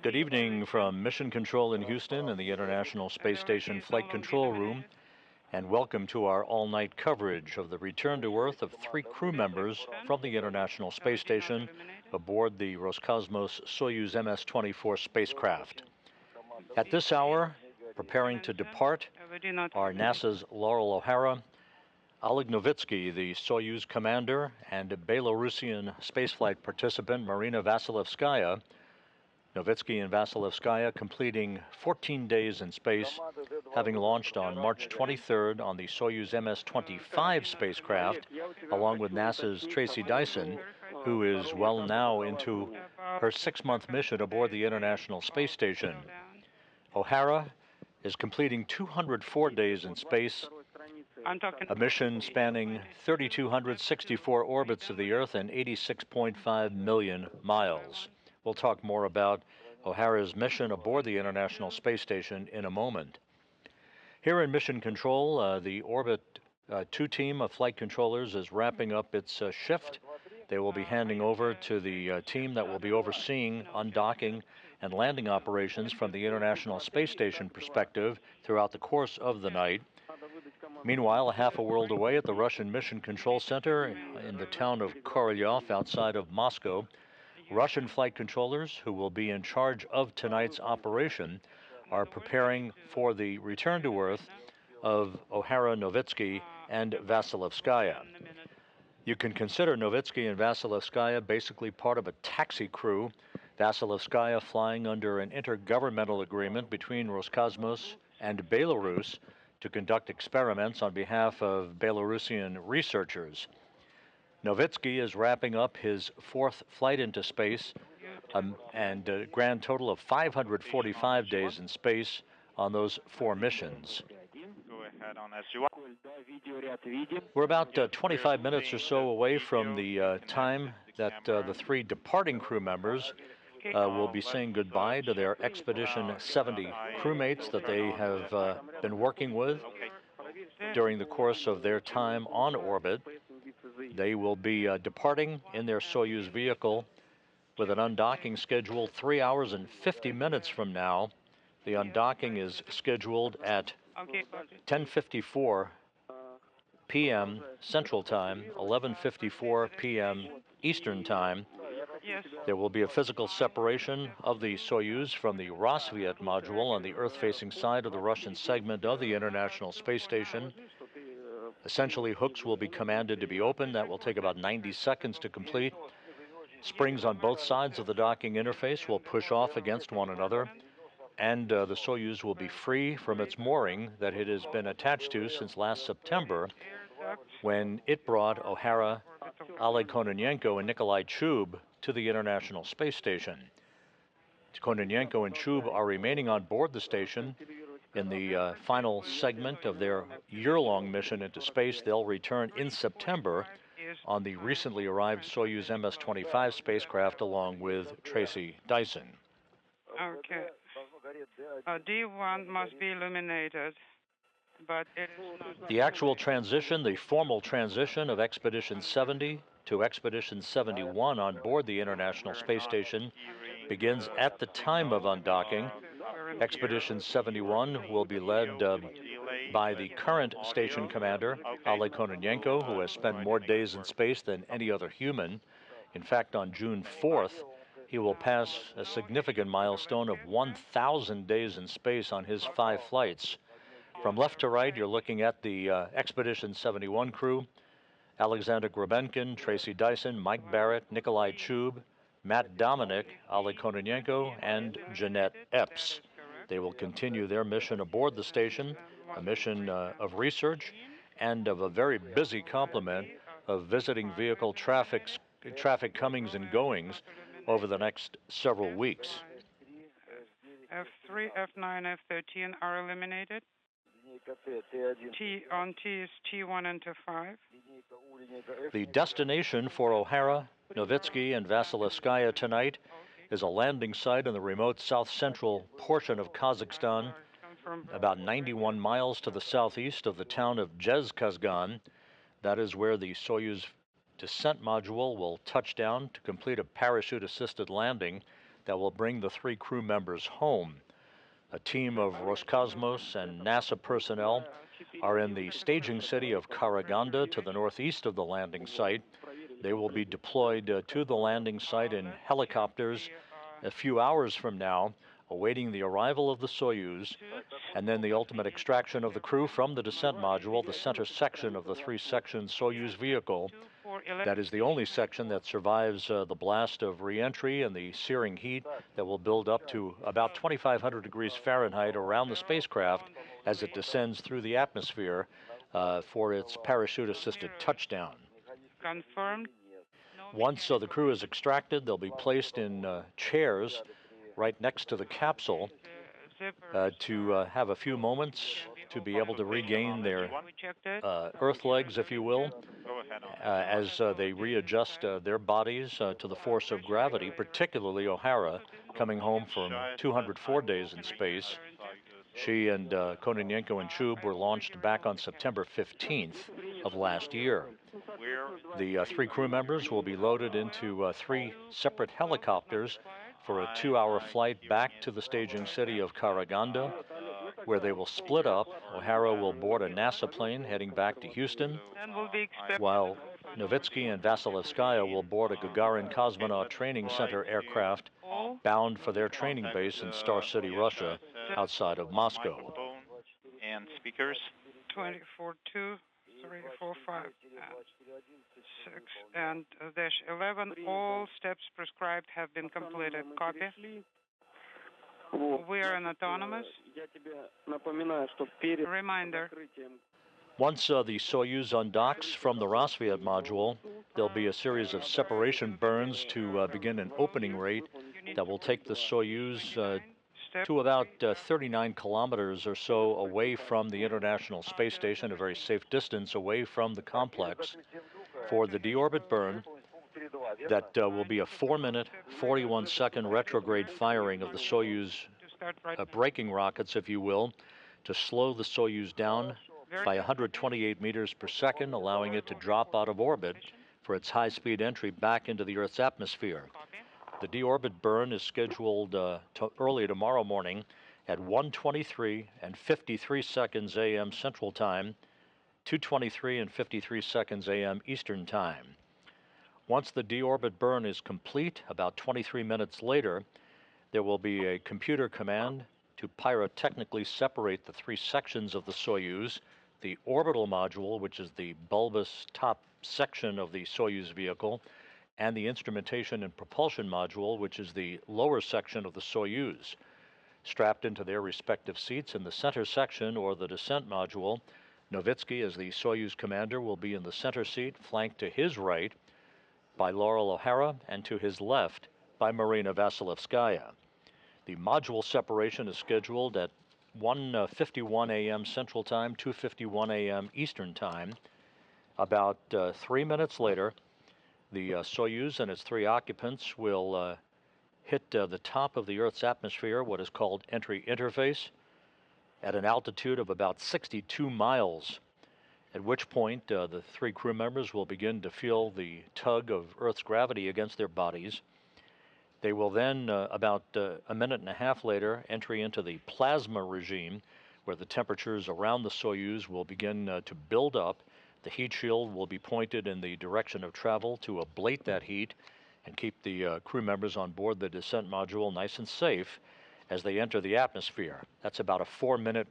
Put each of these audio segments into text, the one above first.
Good evening from Mission Control in Houston and the International Space Station Flight Control Room, and welcome to our all-night coverage of the return to Earth of 3 crew members from the International Space Station aboard the Roscosmos Soyuz MS-24 spacecraft. At this hour, preparing to depart, are NASA's Laurel O'Hara, Oleg Novitsky, the Soyuz commander, and Belarusian spaceflight participant Marina Vasilevskaya. Novitsky and Vasilevskaya completing 14 days in space, having launched on March 23rd on the Soyuz MS-25 spacecraft, along with NASA's Tracy Dyson, who is well now into her 6-month mission aboard the International Space Station. O'Hara is completing 204 days in space, a mission spanning 3,264 orbits of the Earth and 86.5 million miles. We'll talk more about O'Hara's mission aboard the International Space Station in a moment. Here in Mission Control, the Orbit 2 team of flight controllers is wrapping up its shift. They will be handing over to the team that will be overseeing undocking and landing operations from the International Space Station perspective throughout the course of the night. Meanwhile, a half a world away at the Russian Mission Control Center in the town of Korolyov outside of Moscow, Russian flight controllers, who will be in charge of tonight's operation, are preparing for the return to Earth of O'Hara, Novitsky, and Vasilevskaya. You can consider Novitsky and Vasilevskaya basically part of a taxi crew, Vasilevskaya flying under an intergovernmental agreement between Roscosmos and Belarus to conduct experiments on behalf of Belarusian researchers. Novitsky is wrapping up his 4th flight into space and a grand total of 545 days in space on those 4 missions. Go ahead on as you want. We're about 25 minutes or so away from the time that the 3 departing crew members will be saying goodbye to their Expedition 70 crewmates that they have been working with during the course of their time on orbit. They will be departing in their Soyuz vehicle with an undocking scheduled 3 hours and 50 minutes from now. The undocking is scheduled at 10:54 p.m. Central Time, 11:54 p.m. Eastern Time. There will be a physical separation of the Soyuz from the Rosviet module on the Earth-facing side of the Russian segment of the International Space Station. Essentially, hooks will be commanded to be opened. That will take about 90 seconds to complete. Springs on both sides of the docking interface will push off against one another, and the Soyuz will be free from its mooring that it has been attached to since last September, when it brought O'Hara, Oleg Kononenko, and Nikolai Chub to the International Space Station. Kononenko and Chub are remaining on board the station in the final segment of their year-long mission into space. They'll return in September on the recently arrived Soyuz MS-25 spacecraft along with Tracy Dyson. Okay. D1 must be illuminated, but it is not. The actual transition, the formal transition of Expedition 70 to Expedition 71 on board the International Space Station begins at the time of undocking. Expedition 71 will be led by the current station commander, Oleg Kononenko, who has spent more days in space than any other human. In fact, on June 4th, he will pass a significant milestone of 1,000 days in space on his 5 flights. From left to right, you're looking at the Expedition 71 crew: Alexander Grebenkin, Tracy Dyson, Mike Barrett, Nikolai Chub, Matt Dominic, Oleg Kononenko, and Jeanette Epps. They will continue their mission aboard the station, a mission of research and of a very busy complement of visiting vehicle traffic comings and goings over the next several weeks. F3, F9, F13 are eliminated. T is T1 and T5. The destination for O'Hara, Novitsky, and Vasilevskaya tonight is a landing site in the remote south-central portion of Kazakhstan, about 91 miles to the southeast of the town of Jezkazgan. That is where the Soyuz descent module will touch down to complete a parachute-assisted landing. that will bring the 3 crew members home. A team of Roscosmos and NASA personnel are in the staging city of Karaganda to the northeast of the landing site. They will be deployed to the landing site in helicopters a few hours from now, awaiting the arrival of the Soyuz, and then the ultimate extraction of the crew from the descent module, the center section of the 3-section Soyuz vehicle. That is the only section that survives the blast of re-entry and the searing heat that will build up to about 2,500 degrees Fahrenheit around the spacecraft as it descends through the atmosphere for its parachute-assisted touchdown. Confirmed. Once the crew is extracted, they'll be placed in chairs right next to the capsule to have a few moments to be able to regain their Earth legs, if you will, as they readjust their bodies to the force of gravity, particularly O'Hara, coming home from 204 days in space. She and Kononenko and Chub were launched back on September 15th of last year. The 3 crew members will be loaded into 3 separate helicopters for a 2-hour flight back to the staging city of Karaganda, where they will split up. O'Hara will board a NASA plane heading back to Houston, while Novitsky and Vasilevskaya will board a Gagarin Cosmonaut Training Center aircraft bound for their training base in Star City, Russia, outside of Moscow. And speakers. 24, 2, 3, 4, 5, and 6, and -11. All steps prescribed have been completed. Copy. We are an autonomous. Reminder. Once the Soyuz undocks from the Rassvet module, there'll be a series of separation burns to begin an opening rate that will take the Soyuz to about 39 kilometers or so away from the International Space Station, a very safe distance away from the complex, for the deorbit burn that will be a 4-minute, 41-second retrograde firing of the Soyuz braking rockets, if you will, to slow the Soyuz down by 128 meters per second, allowing it to drop out of orbit for its high-speed entry back into the Earth's atmosphere. The deorbit burn is scheduled early tomorrow morning at 1:23 and 53 seconds a.m. Central Time, 2:23 and 53 seconds a.m. Eastern Time. Once the deorbit burn is complete, about 23 minutes later, there will be a computer command to pyrotechnically separate the 3 sections of the Soyuz, the orbital module, which is the bulbous top section of the Soyuz vehicle, and the instrumentation and propulsion module, which is the lower section of the Soyuz. Strapped into their respective seats in the center section, or the descent module, Novitsky, as the Soyuz commander, will be in the center seat, flanked to his right by Laurel O'Hara and to his left by Marina Vasilevskaya. The module separation is scheduled at 1:51 a.m. Central Time, 2:51 a.m. Eastern Time. About 3 minutes later, the Soyuz and its 3 occupants will hit the top of the Earth's atmosphere, what is called entry interface, at an altitude of about 62 miles, at which point the 3 crew members will begin to feel the tug of Earth's gravity against their bodies. They will then, about a minute and a half later, enter into the plasma regime, where the temperatures around the Soyuz will begin to build up. The heat shield will be pointed in the direction of travel to ablate that heat and keep the crew members on board the descent module nice and safe as they enter the atmosphere. That's about a 4-minute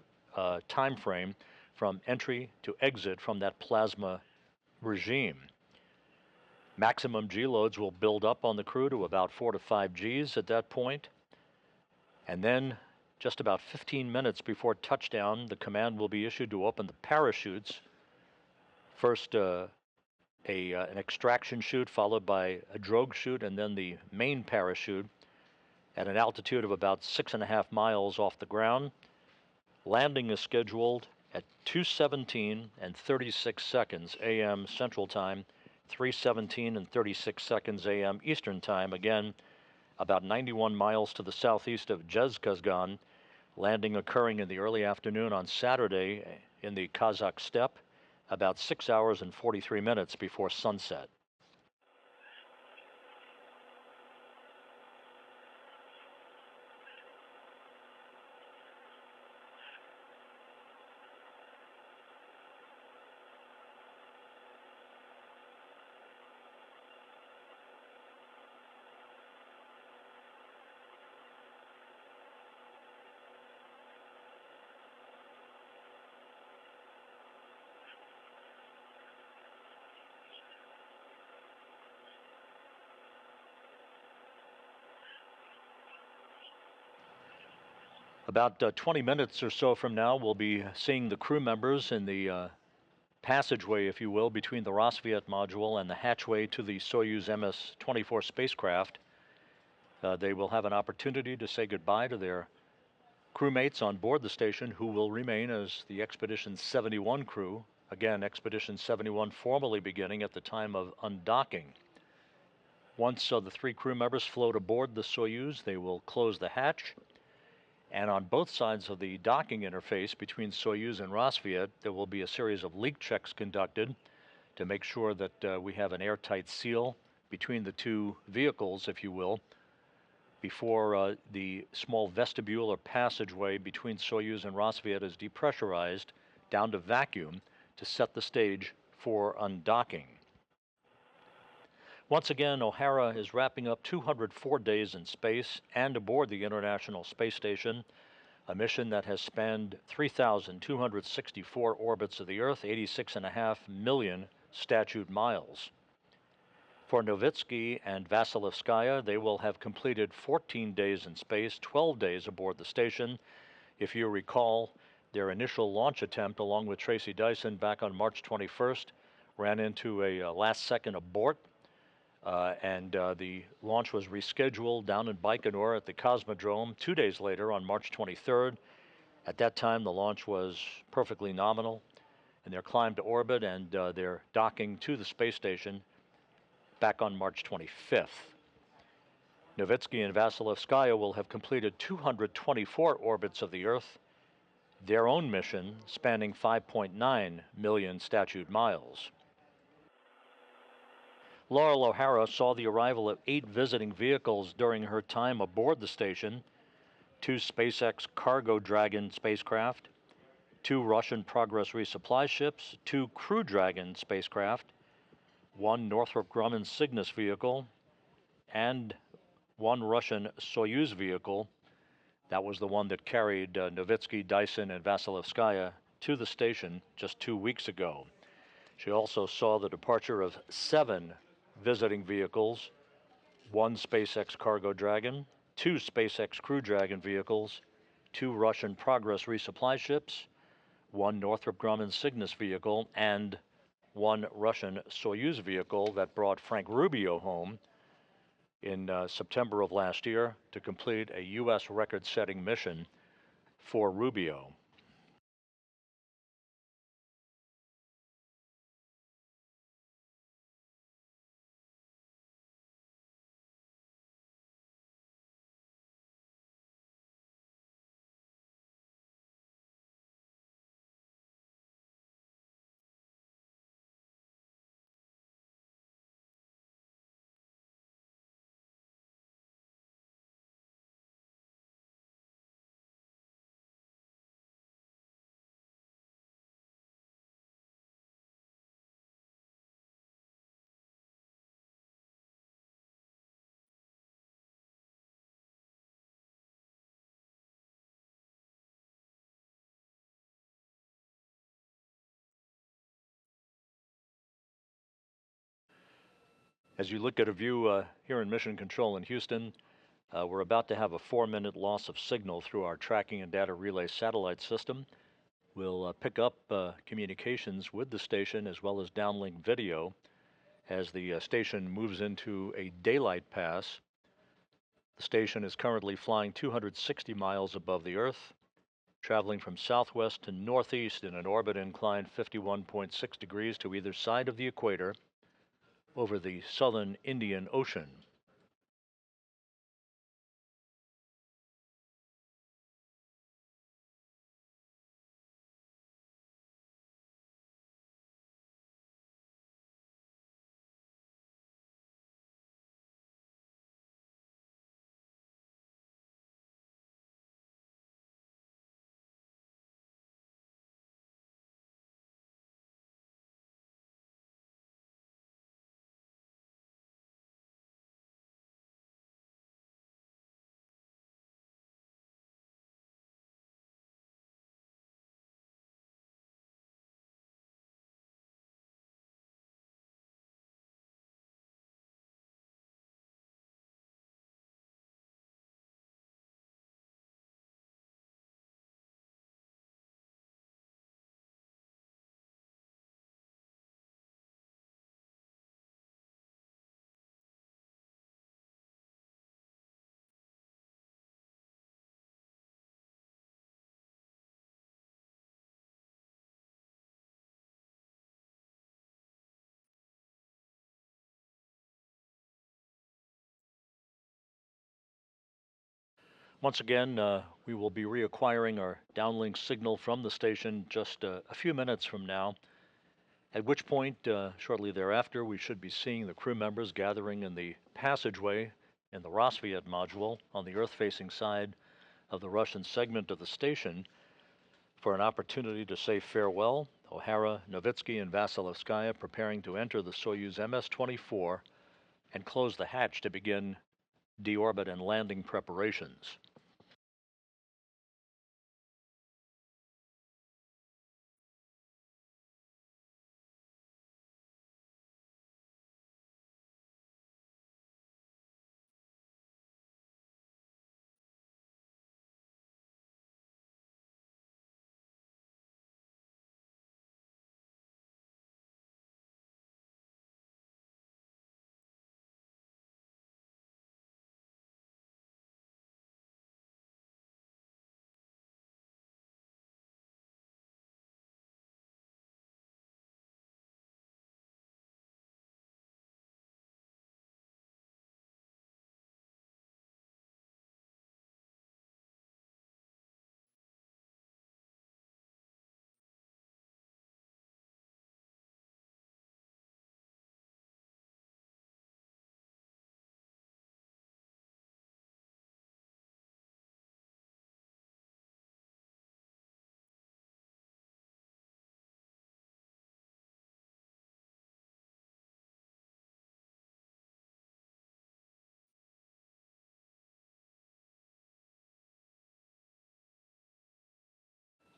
time frame from entry to exit from that plasma regime. Maximum G loads will build up on the crew to about 4 to 5 Gs at that point. And then, just about 15 minutes before touchdown, the command will be issued to open the parachutes. First, an extraction chute, followed by a drogue chute, and then the main parachute at an altitude of about 6.5 miles off the ground. Landing is scheduled at 2:17 and 36 seconds a.m. Central Time, 3:17 and 36 seconds a.m. Eastern Time, again about 91 miles to the southeast of Zhezkazgan, landing occurring in the early afternoon on Saturday in the Kazakh steppe, about 6 hours and 43 minutes before sunset. About 20 minutes or so from now, we'll be seeing the crew members in the passageway, if you will, between the Rassvet module and the hatchway to the Soyuz MS-24 spacecraft. They will have an opportunity to say goodbye to their crewmates on board the station, who will remain as the Expedition 71 crew. Again, Expedition 71 formally beginning at the time of undocking. Once the three crew members float aboard the Soyuz, they will close the hatch. And on both sides of the docking interface between Soyuz and Rassvet, there will be a series of leak checks conducted to make sure that we have an airtight seal between the two vehicles, if you will, before the small vestibule or passageway between Soyuz and Rassvet is depressurized down to vacuum to set the stage for undocking. Once again, O'Hara is wrapping up 204 days in space and aboard the International Space Station, a mission that has spanned 3,264 orbits of the Earth, 86.5 million statute miles. For Novitsky and Vasilevskaya, they will have completed 14 days in space, 12 days aboard the station. If you recall, their initial launch attempt, along with Tracy Dyson back on March 21st, ran into a last-second abort, and the launch was rescheduled down in Baikonur at the Cosmodrome 2 days later on March 23rd. At that time, the launch was perfectly nominal, and their climb to orbit and their docking to the space station back on March 25th. Novitsky and Vasilevskaya will have completed 224 orbits of the Earth, their own mission spanning 5.9 million statute miles. Laurel O'Hara saw the arrival of 8 visiting vehicles during her time aboard the station: 2 SpaceX Cargo Dragon spacecraft, 2 Russian Progress resupply ships, 2 Crew Dragon spacecraft, 1 Northrop Grumman Cygnus vehicle, and 1 Russian Soyuz vehicle. That was the one that carried Novitsky, Dyson, and Vasilevskaya to the station just 2 weeks ago. She also saw the departure of 7 visiting vehicles, 1 SpaceX Cargo Dragon, 2 SpaceX Crew Dragon vehicles, 2 Russian Progress resupply ships, 1 Northrop Grumman Cygnus vehicle, and 1 Russian Soyuz vehicle that brought Frank Rubio home in September of last year to complete a U.S. record-setting mission for Rubio. As you look at a view here in Mission Control in Houston, we're about to have a 4-minute loss of signal through our tracking and data relay satellite system. We'll pick up communications with the station as well as downlink video as the station moves into a daylight pass. The station is currently flying 260 miles above the Earth, traveling from southwest to northeast in an orbit inclined 51.6 degrees to either side of the equator over the southern Indian Ocean. Once again, we will be reacquiring our downlink signal from the station just a few minutes from now, at which point, shortly thereafter, we should be seeing the crew members gathering in the passageway in the Rosviet module on the Earth-facing side of the Russian segment of the station for an opportunity to say farewell. O'Hara, Novitsky, and Vasilevskaya preparing to enter the Soyuz MS-24 and close the hatch to begin deorbit and landing preparations.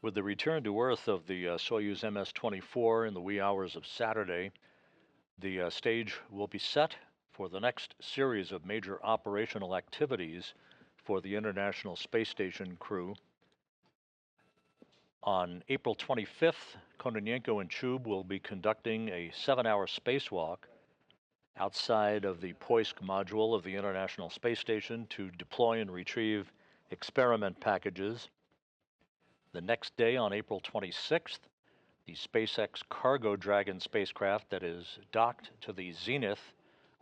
With the return to Earth of the Soyuz MS-24 in the wee hours of Saturday, the stage will be set for the next series of major operational activities for the International Space Station crew. On April 25th, Kononenko and Chub will be conducting a 7-hour spacewalk outside of the Poisk module of the International Space Station to deploy and retrieve experiment packages. The next day, on April 26th, the SpaceX Cargo Dragon spacecraft that is docked to the Zenith,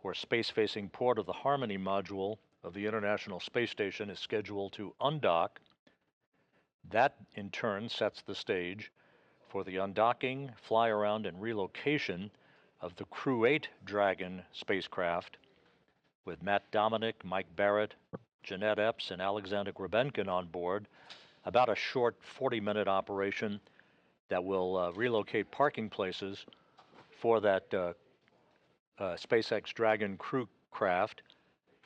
or space-facing port of the Harmony module of the International Space Station, is scheduled to undock. That, in turn, sets the stage for the undocking, fly-around, and relocation of the Crew 8 Dragon spacecraft, with Matt Dominic, Mike Barrett, Jeanette Epps, and Alexander Grebenkin on board. About a short 40-minute operation that will relocate parking places for that SpaceX Dragon crew craft,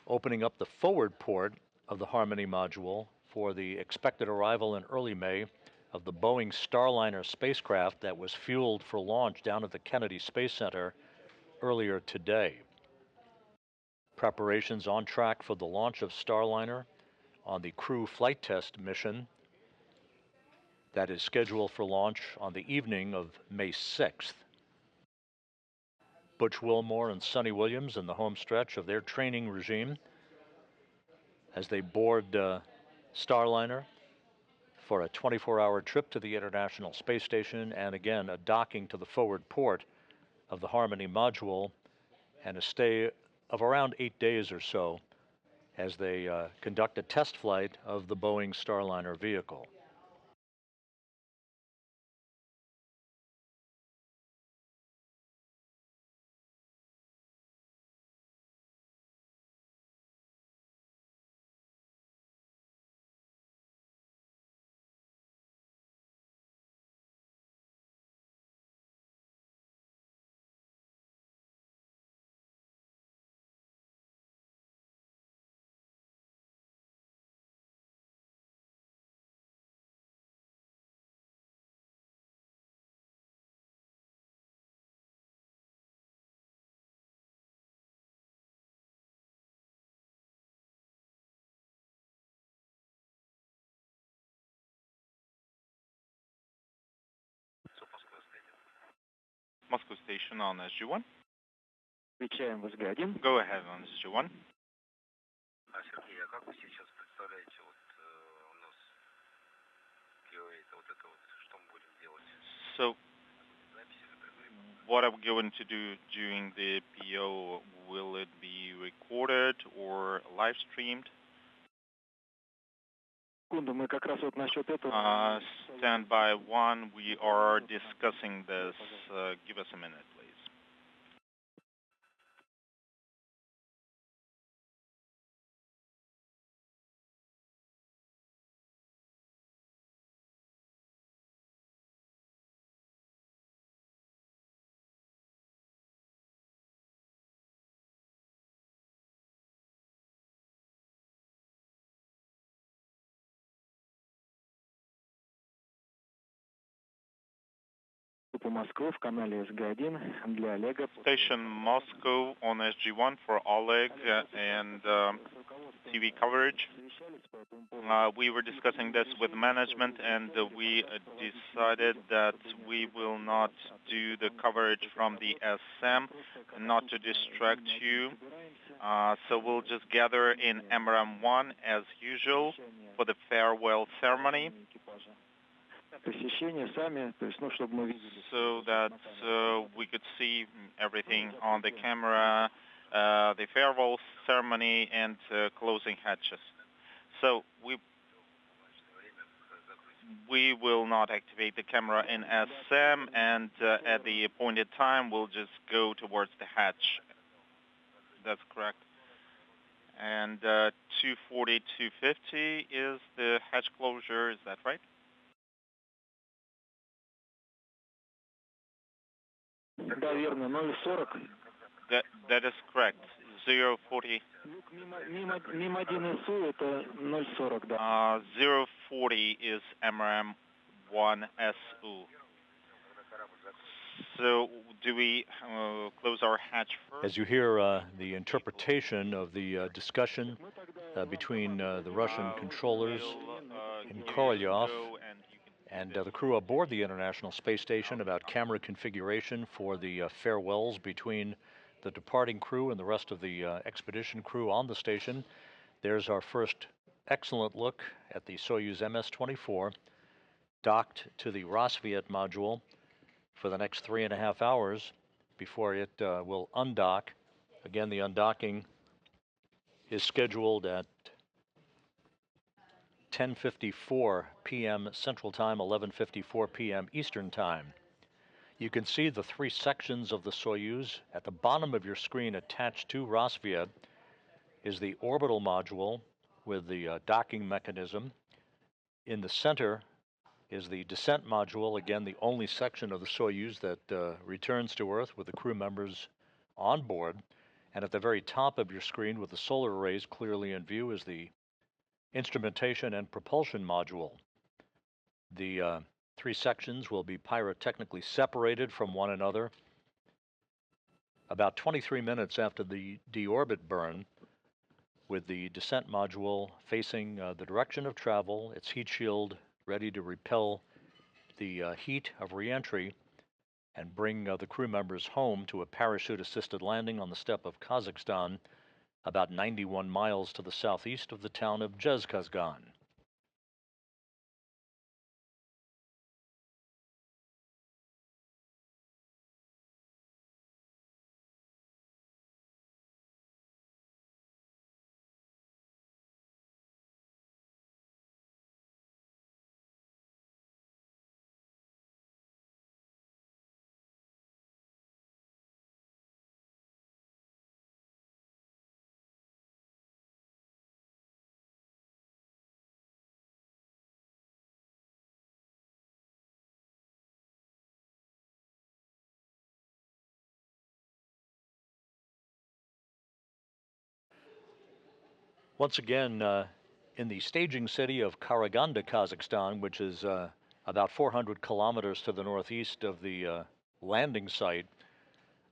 opening up the forward port of the Harmony module for the expected arrival in early May of the Boeing Starliner spacecraft that was fueled for launch down at the Kennedy Space Center earlier today. Preparations on track for the launch of Starliner on the crew flight test mission that is scheduled for launch on the evening of May 6th. Butch Wilmore and Sonny Williams in the home stretch of their training regime as they board Starliner for a 24-hour trip to the International Space Station, and again a docking to the forward port of the Harmony module, and a stay of around 8 days or so as they conduct a test flight of the Boeing Starliner vehicle. Moscow Station on SG-1. Отвечаем возглядим. Go ahead on SG-1. Сергей, а как вы сейчас представляете, вот у нас вот это вот, что мы будем делать? So, what are we going to do during the PO? Will it be recorded or live streamed? Standby 1, we are discussing this. Give us a minute, please. Station Moscow on SG1 for Oleg and TV coverage. We were discussing this with management, and we decided that we will not do the coverage from the SM, not to distract you. So we'll just gather in MRM1 as usual for the farewell ceremony, so that we could see everything on the camera, the farewell ceremony and closing hatches. So we will not activate the camera in SM, and at the appointed time we'll just go towards the hatch. That's correct. And 240, 250 is the hatch closure, is that right? That is correct. 040. 040 is MRM1SU. So do we close our hatch first? As you hear the interpretation of the discussion between the Russian controllers in Korolyov and the crew aboard the International Space Station about camera configuration for the farewells between the departing crew and the rest of the expedition crew on the station. There's our first excellent look at the Soyuz MS-24 docked to the Rassvet module for the next 3.5 hours before it will undock. Again, the undocking is scheduled at 10:54 p.m. Central Time, 11:54 p.m. Eastern Time. You can see the three sections of the Soyuz. At the bottom of your screen attached to Rassvet is the orbital module with the docking mechanism. In the center is the descent module, again the only section of the Soyuz that returns to Earth with the crew members on board. And at the very top of your screen with the solar arrays clearly in view is the instrumentation and propulsion module. The three sections will be pyrotechnically separated from one another about 23 minutes after the deorbit burn, with the descent module facing the direction of travel, its heat shield ready to repel the heat of reentry and bring the crew members home to a parachute-assisted landing on the steppe of Kazakhstan, about 91 miles to the southeast of the town of Zhezkazgan. Once again, in the staging city of Karaganda, Kazakhstan, which is about 400 kilometers to the northeast of the landing site,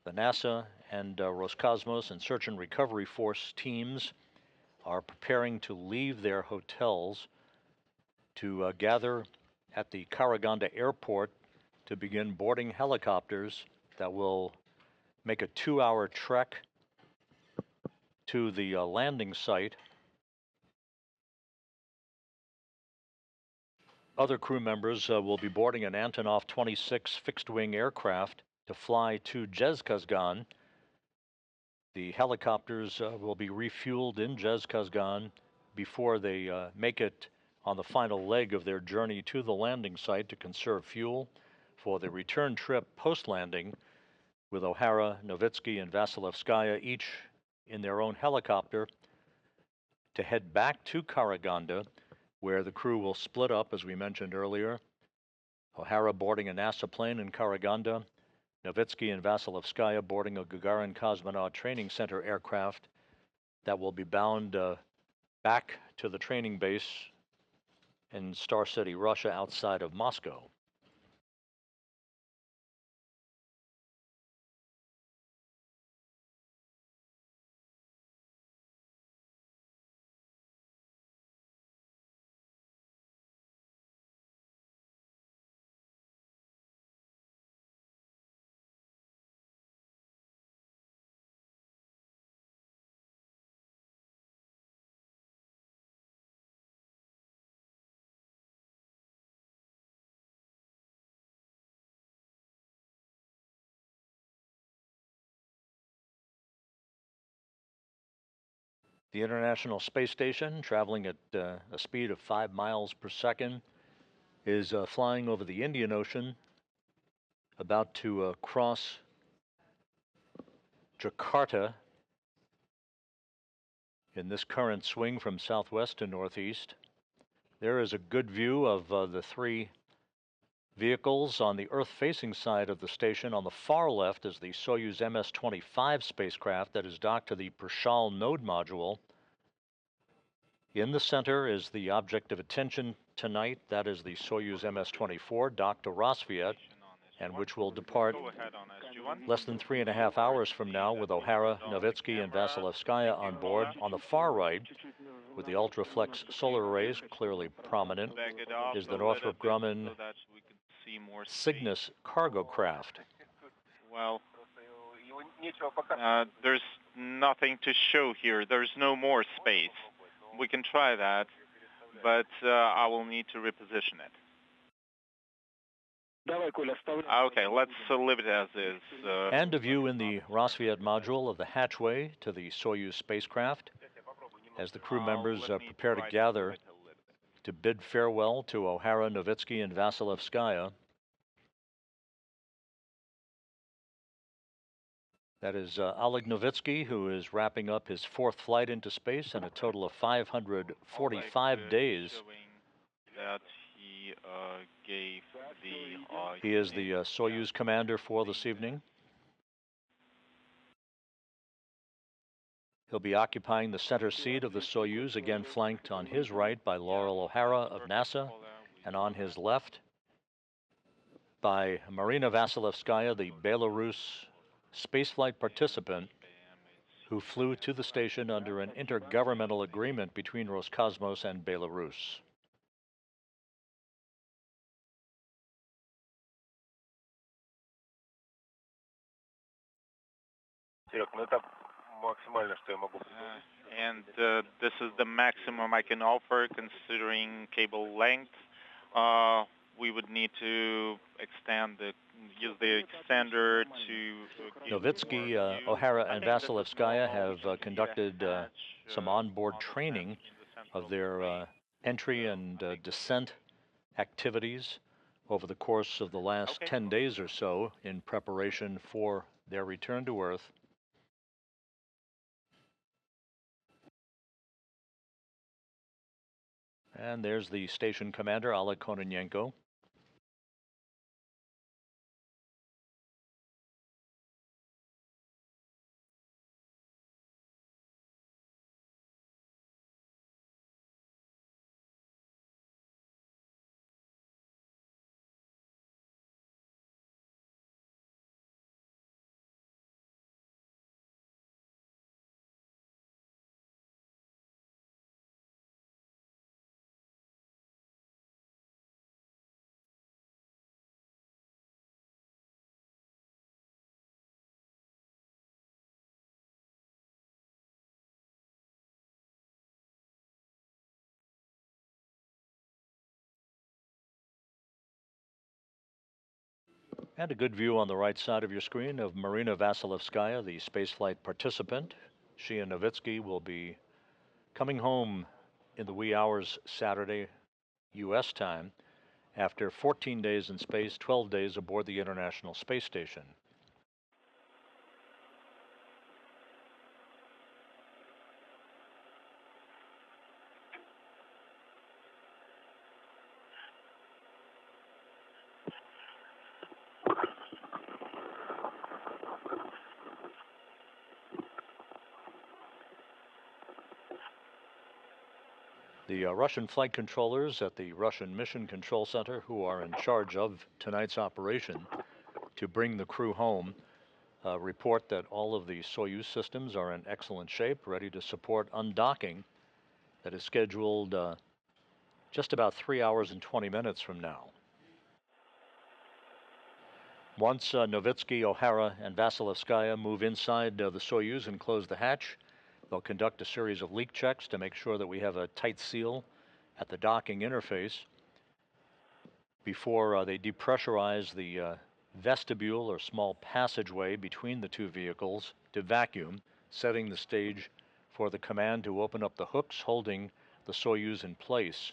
the NASA and Roscosmos and Search and Recovery Force teams are preparing to leave their hotels to gather at the Karaganda airport to begin boarding helicopters that will make a 2-hour trek to the landing site. Other crew members will be boarding an Antonov 26 fixed-wing aircraft to fly to Zhezkazgan. The helicopters will be refueled in Zhezkazgan before they make it on the final leg of their journey to the landing site to conserve fuel for the return trip post-landing, with O'Hara, Novitsky, and Vasilevskaya each in their own helicopter to head back to Karaganda, where the crew will split up, as we mentioned earlier. O'Hara boarding a NASA plane in Karaganda, Novitsky and Vasilevskaya boarding a Gagarin Cosmonaut Training Center aircraft that will be bound back to the training base in Star City, Russia, outside of Moscow. The International Space Station, traveling at a speed of 5 miles per second, is flying over the Indian Ocean, about to cross Jakarta in this current swing from southwest to northeast. There is a good view of the three vehicles on the Earth-facing side of the station. On the far left is the Soyuz MS-25 spacecraft that is docked to the Prishal node module. In the center is the object of attention tonight. That is the Soyuz MS-24 docked to Rosviet, and which will depart less than 3.5 hours from now with O'Hara, Novitsky, and Vasilevskaya on board. On the far right, with the ultraflex solar arrays clearly prominent, is the Northrop Grumman Cygnus cargo craft. Well, there's nothing to show here. There's no more space. We can try that, but I will need to reposition it. Okay, let's leave it as is. And a view in the Rosviet module of the hatchway to the Soyuz spacecraft as the crew members prepare to gather to bid farewell to O'Hara, Novitsky, and Vasilevskaya. That is Oleg Novitsky, who is wrapping up his 4th flight into space in a total of 545 days. He is the Soyuz commander for this evening. He'll be occupying the center seat of the Soyuz, again flanked on his right by Laurel O'Hara of NASA, and on his left by Marina Vasilevskaya, the Belarus spaceflight participant who flew to the station under an intergovernmental agreement between Roscosmos and Belarus. And this is the maximum I can offer considering cable length. We would need to use the extender to... Novitsky, O'Hara, and Vasilevskaya have conducted some onboard training of their entry and descent activities over the course of the last 10 days or so in preparation for their return to Earth. And there's the station commander, Oleg Kononenko. And a good view on the right side of your screen of Marina Vasilevskaya, the spaceflight participant. She and Novitsky will be coming home in the wee hours Saturday U.S. time, after 14 days in space, 12 days aboard the International Space Station. The Russian flight controllers at the Russian Mission Control Center, who are in charge of tonight's operation to bring the crew home, report that all of the Soyuz systems are in excellent shape, ready to support undocking that is scheduled just about 3 hours and 20 minutes from now. Once Novitsky, O'Hara, and Vasilevskaya move inside the Soyuz and close the hatch, they'll conduct a series of leak checks to make sure that we have a tight seal at the docking interface before they depressurize the vestibule or small passageway between the two vehicles to vacuum, setting the stage for the command to open up the hooks holding the Soyuz in place.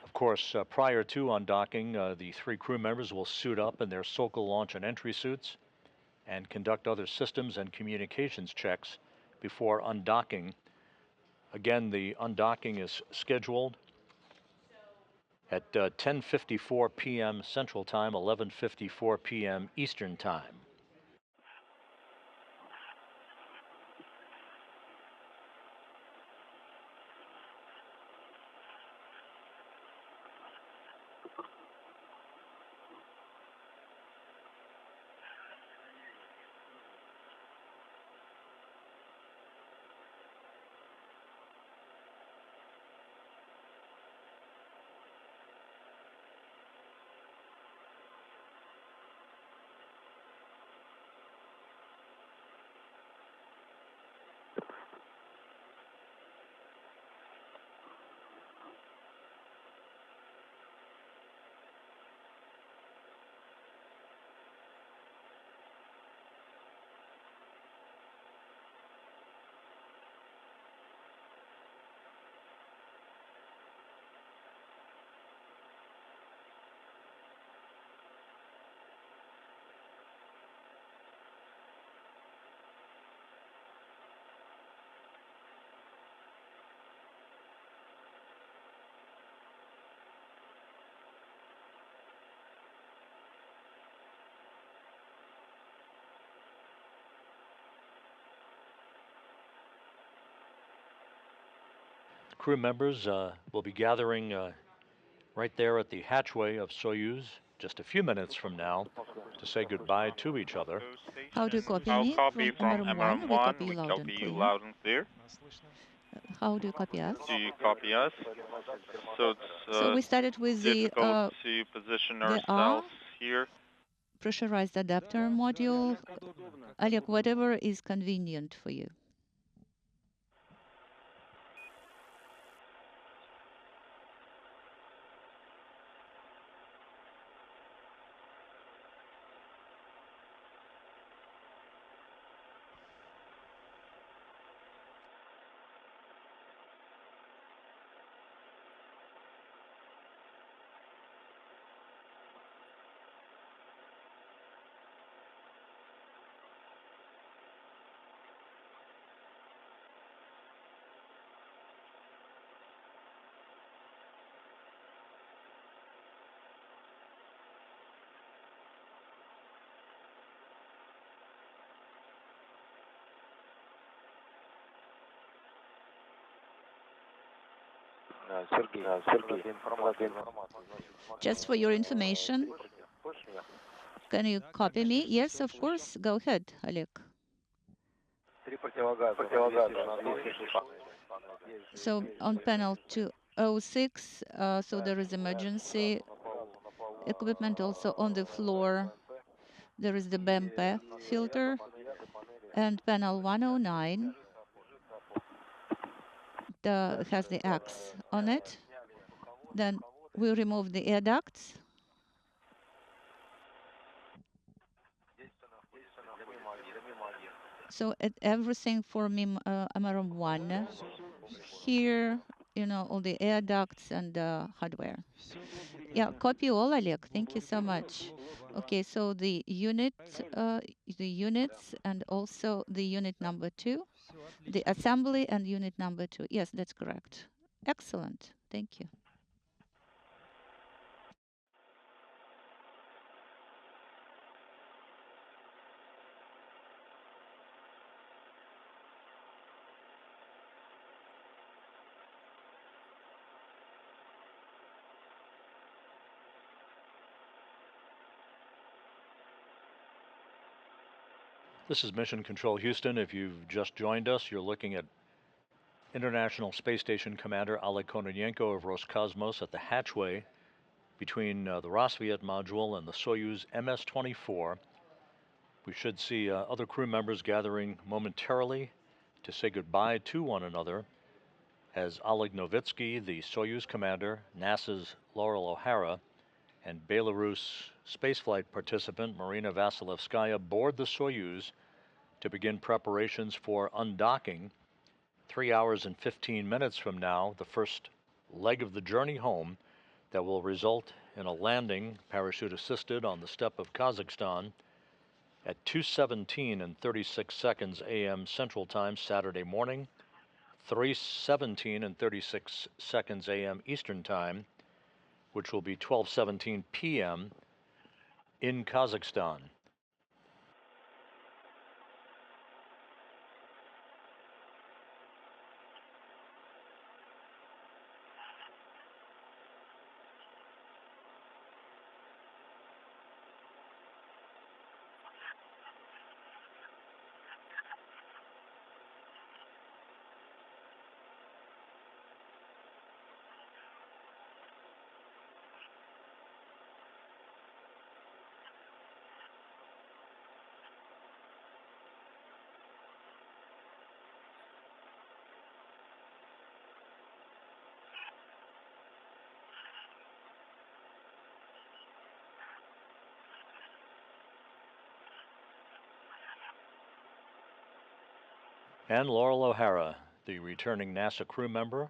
Of course, prior to undocking, the three crew members will suit up in their Sokol launch and entry suits and conduct other systems and communications checks before undocking. Again, the undocking is scheduled at 10:54 p.m. Central Time, 11:54 p.m. Eastern Time. Crew members will be gathering right there at the hatchway of Soyuz just a few minutes from now to say goodbye to each other. How do you copy I'll me? copy from MRM1, MRM1. we copy We you loud copy and you clear. loud and clear. How do you copy us? Do you copy us? So it's So we started with the difficult to position R ourselves here. pressurized adapter module. Oleg, whatever is convenient for you. Just for your information, can you copy me? Yes, of course. Go ahead, Oleg. So on panel 206, so there is emergency equipment. Also on the floor, there is the BMP filter. And panel 109 has the X on it. Then we remove the air ducts. So everything for MRM1 here, all the air ducts and hardware. Yeah, copy all, Oleg. Thank you so much. Okay, so the units, and also the unit number 2, the assembly and unit number 2. Yes, that's correct. Excellent. Thank you. This is Mission Control Houston. If you've just joined us, you're looking at International Space Station Commander Oleg Kononenko of Roscosmos at the hatchway between the Rassvet module and the Soyuz MS-24. We should see other crew members gathering momentarily to say goodbye to one another as Oleg Novitsky, the Soyuz commander, NASA's Laurel O'Hara, and Belarus spaceflight participant Marina Vasilevskaya board the Soyuz to begin preparations for undocking 3 hours and 15 minutes from now, the first leg of the journey home that will result in a landing, parachute assisted, on the steppe of Kazakhstan at 2:17 and 36 seconds a.m. Central Time Saturday morning, 3:17 and 36 seconds a.m. Eastern Time, which will be 12:17 p.m. in Kazakhstan. And Laurel O'Hara, the returning NASA crew member,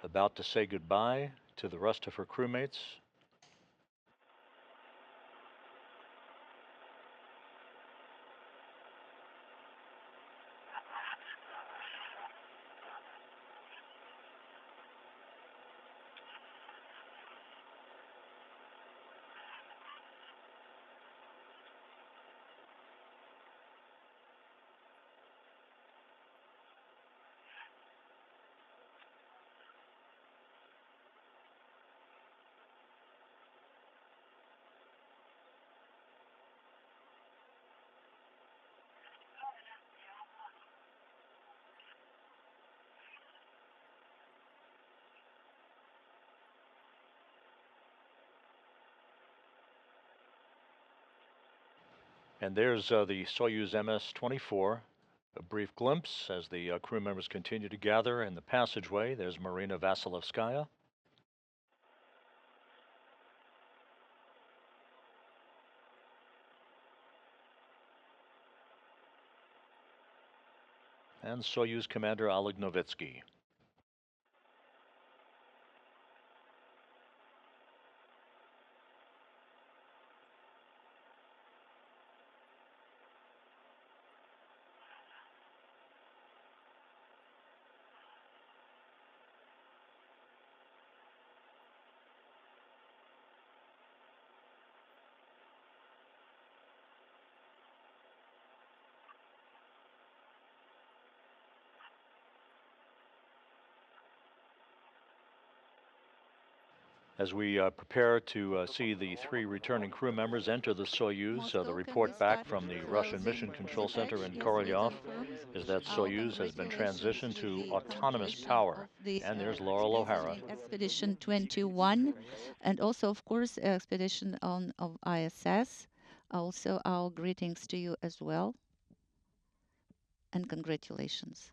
about to say goodbye to the rest of her crewmates. And there's the Soyuz MS-24. A brief glimpse as the crew members continue to gather in the passageway. There's Marina Vasilevskaya. And Soyuz Commander Oleg Novitsky. As we prepare to see the 3 returning crew members enter the Soyuz, the report back from the Russian Mission Control Center in Korolyov is that Soyuz has been transitioned to autonomous power. And there's Laurel O'Hara. Expedition 21, and also, of course, expedition of ISS. Also, our greetings to you as well, and congratulations.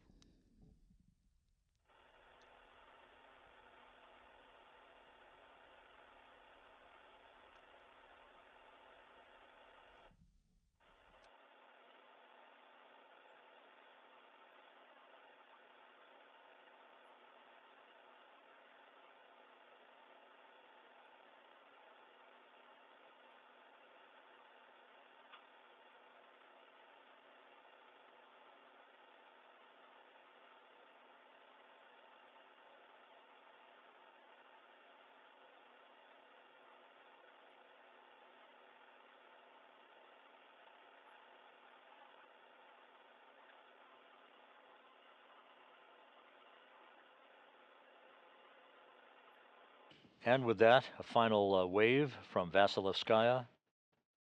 And with that, a final wave from Vasilevskaya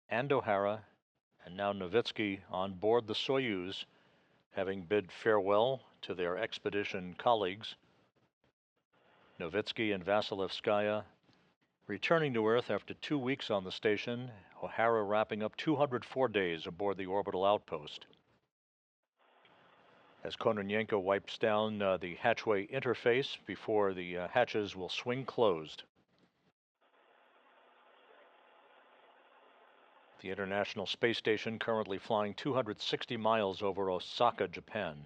and O'Hara, and now Novitsky on board the Soyuz, having bid farewell to their expedition colleagues. Novitsky and Vasilevskaya returning to Earth after 2 weeks on the station, O'Hara wrapping up 204 days aboard the orbital outpost. As Kononenko wipes down the hatchway interface before the hatches will swing closed. The International Space Station currently flying 260 miles over Osaka, Japan.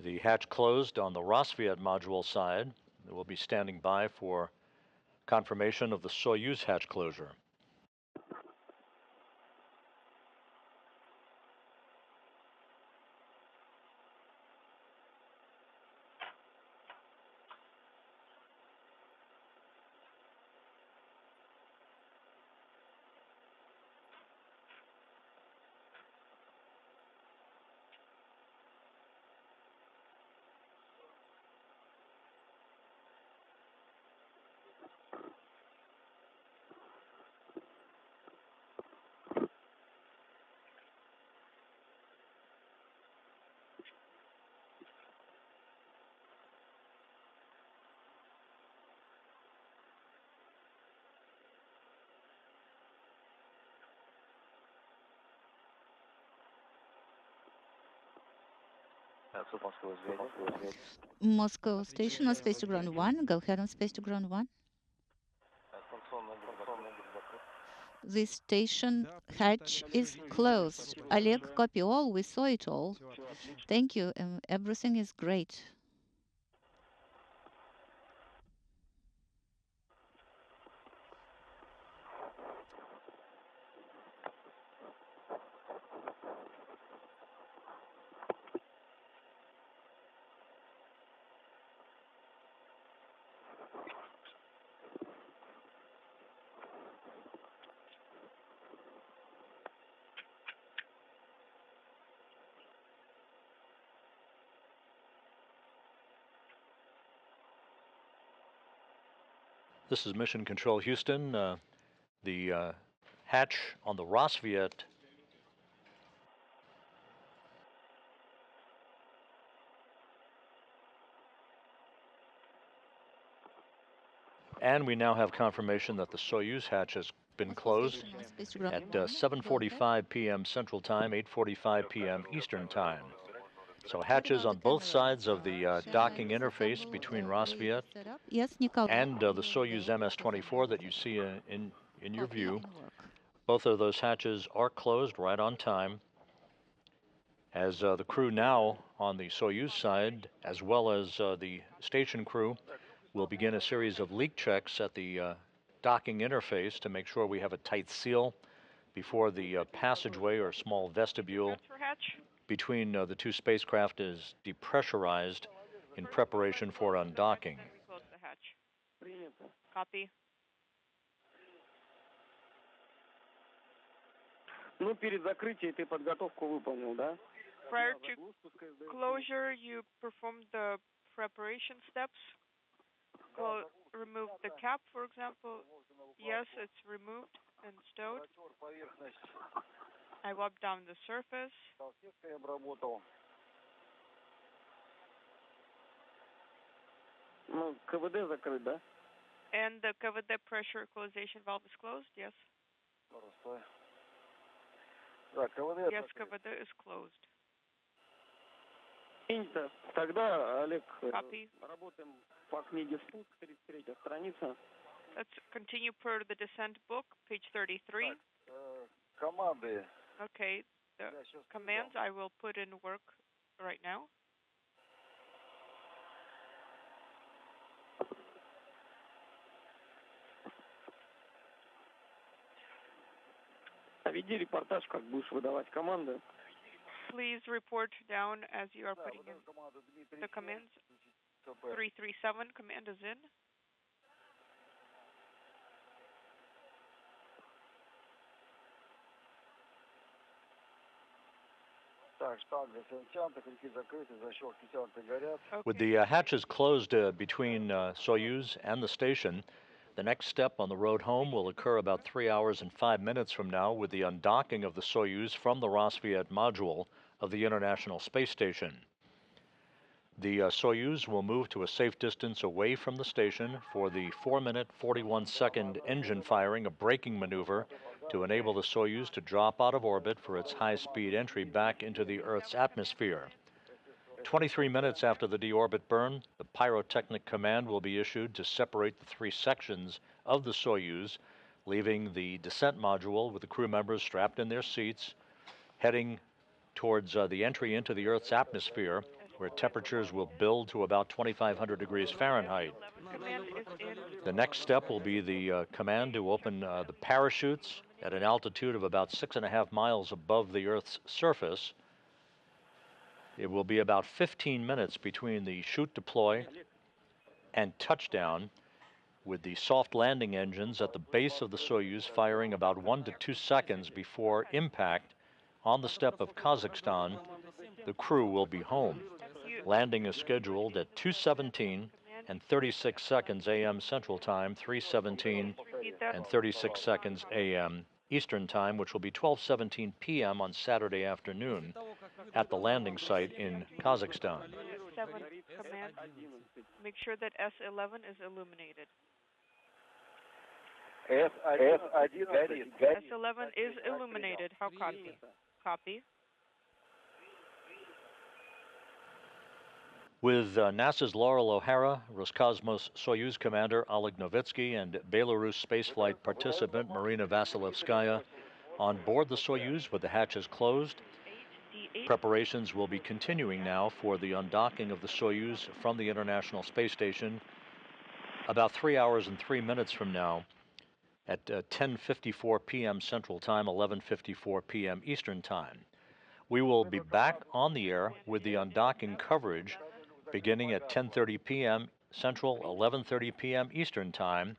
The hatch closed on the Rosviet module side. We'll be standing by for confirmation of the Soyuz hatch closure. Moscow station on space to ground 1. Go ahead on space to ground 1. The station hatch is closed. Oleg, copy all. We saw it all. Thank you. Everything is great. This is Mission Control Houston. The hatch on the Rosviet and we now have confirmation that the Soyuz hatch has been closed at 7:45 p.m. Central Time, 8:45 p.m. Eastern Time. So hatches on both sides of the docking interface between Rosviet and the Soyuz MS-24 that you see in your view. Both of those hatches are closed right on time, as the crew now on the Soyuz side, as well as the station crew, will begin a series of leak checks at the docking interface to make sure we have a tight seal before the passageway or small vestibule between the two spacecraft is depressurized in preparation for undocking. Copy. Ну, перед закрытием ты подготовку выполнил, да? Prior to closure, you performed the preparation steps. Remove the cap, for example. Yes, it's removed and stowed. I wiped down the surface. Салфеткой обработал. Ну, КВД закрыт, да? And the KVD pressure equalization valve is closed, yes? Да, КВД. Yes, KVD is closed. Принято. Тогда, Олег, Copy. работаем по книге «Спуск», 33-я страница. Let's continue per the descent book, page 33. Команды. Okay, the commands I will put in work right now. Веди репортаж, как будешь выдавать команды. Please report down as you are putting in the commands. 337, command is in. With the hatches closed between Soyuz and the station, the next step on the road home will occur about 3 hours and 5 minutes from now with the undocking of the Soyuz from the Rassvet module of the International Space Station. The Soyuz will move to a safe distance away from the station for the 4-minute, 41-second engine firing, a braking maneuver to enable the Soyuz to drop out of orbit for its high-speed entry back into the Earth's atmosphere. 23 minutes after the deorbit burn, the pyrotechnic command will be issued to separate the 3 sections of the Soyuz, leaving the descent module with the crew members strapped in their seats, heading towards the entry into the Earth's atmosphere, where temperatures will build to about 2,500 degrees Fahrenheit. The next step will be the command to open the parachutes at an altitude of about 6.5 miles above the Earth's surface. It will be about 15 minutes between the shoot deploy and touchdown, with the soft landing engines at the base of the Soyuz firing about 1 to 2 seconds before impact on the steppe of Kazakhstan. The crew will be home. Landing is scheduled at 2:17 and 36 seconds a.m. Central Time, 3:17 and 36 seconds a.m. Eastern Time, which will be 12:17 p.m. on Saturday afternoon at the landing site in Kazakhstan. 7 command, make sure that S11 is illuminated. S11 is illuminated. How copy? Copy. With NASA's Laurel O'Hara, Roscosmos Soyuz commander Oleg Novitsky, and Belarus spaceflight participant Marina Vasilevskaya on board the Soyuz with the hatches closed, preparations will be continuing now for the undocking of the Soyuz from the International Space Station about 3 hours and 3 minutes from now at 10:54 p.m. Central Time, 11:54 p.m. Eastern Time. We will be back on the air with the undocking coverage beginning at 10:30 p.m. Central, 11:30 p.m. Eastern Time,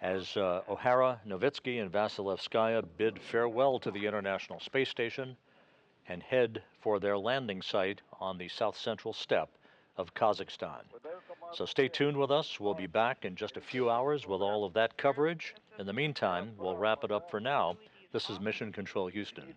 as O'Hara, Novitsky, and Vasilevskaya bid farewell to the International Space Station and head for their landing site on the south central steppe of Kazakhstan. So stay tuned with us. We'll be back in just a few hours with all of that coverage. In the meantime, we'll wrap it up for now. This is Mission Control Houston.